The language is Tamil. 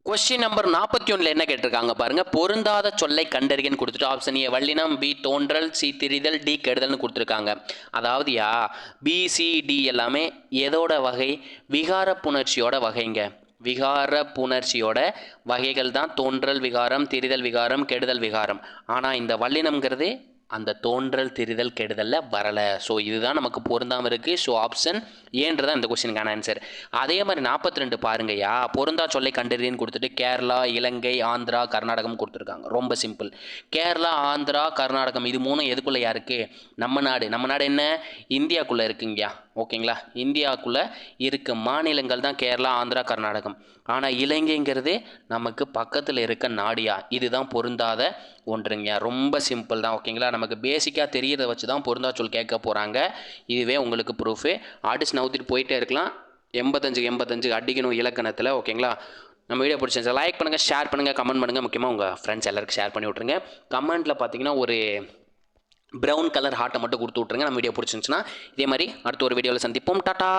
கொஸ்டின் நம்பர் 41 என்ன கேட்டிருக்காங்க பாருங்க. பொருந்தாத சொல்லை கண்டறியன்னு கொடுத்துட்டு ஆப்ஷன் ஏ வல்லினம், பி தோன்றல், சி திரிதல், டி கெடுதல்னு கொடுத்துருக்காங்க. அதாவது பி சி டி எல்லாமே எதோட வகை? விகார புணர்ச்சியோட வகைங்க. விகார புணர்ச்சியோட வகைகள் தான் தோன்றல் விகாரம், திரிதல் விகாரம், கெடுதல் விகாரம். ஆனால் இந்த வல்லினம்ங்கிறது அந்த தோன்றல் திரிதல் கெடுதலில் வரலை. ஸோ இதுதான் நமக்கு பொருந்தாமல் இருக்குது. ஸோ ஆப்ஷன் ஏன்றதான் இந்த கொஸ்டினுக்கான ஆன்சர். அதே மாதிரி 42 பாருங்கய்யா, பொருந்தா சொல்லை கண்டறியன்னு கொடுத்துட்டு கேரளா, இலங்கை, ஆந்திரா, கர்நாடகம் கொடுத்துருக்காங்க. ரொம்ப சிம்பிள். கேரளா, ஆந்திரா, கர்நாடகம் இது மூணும் எதுக்குள்ளேயா இருக்குது? நம்ம நாடு. நம்ம நாடு என்ன? இந்தியாவுக்குள்ளே இருக்குங்கய்யா. ஓகேங்களா? இந்தியாவுக்குள்ளே இருக்க மாநிலங்கள் தான் கேரளா, ஆந்திரா, கர்நாடகம். ஆனால் இலங்கைங்கிறது நமக்கு பக்கத்தில் இருக்க நாடியா. இதுதான் பொருந்தாத ஒன்றுங்க. ரொம்ப சிம்பிள் தான். ஓகேங்களா? நமக்கு பேசிக்காக தெரியறதை வச்சு தான் பொருந்தா சொல் கேட்க போகிறாங்க. இதுவே உங்களுக்கு ப்ரூஃபு. ஆர்டிஸ்ட் நவுத்திட்டு போயிட்டே இருக்கலாம். 85 அடிக்கணும் இலக்கணத்தில். ஓகேங்களா? நம்ம வீடியோ பிடிச்சிருந்துச்சு லைக் பண்ணுங்கள், ஷேர் பண்ணுங்கள், கமெண்ட் பண்ணுங்கள். முக்கியமாக உங்கள் ஃப்ரெண்ட்ஸ் எல்லாருக்கும் ஷேர் பண்ணி விட்ருங்க. கமெண்ட்டில் பார்த்தீங்கன்னா ஒரு ப்ரௌன் கலர் ஹார்ட்டை மட்டும் கொடுத்து விட்ருங்க. நம்ம வீடியோ பிடிச்சிருந்துச்சுன்னா இதே மாதிரி அடுத்த ஒரு வீடியோவில் சந்திப்போம். டாட்டா.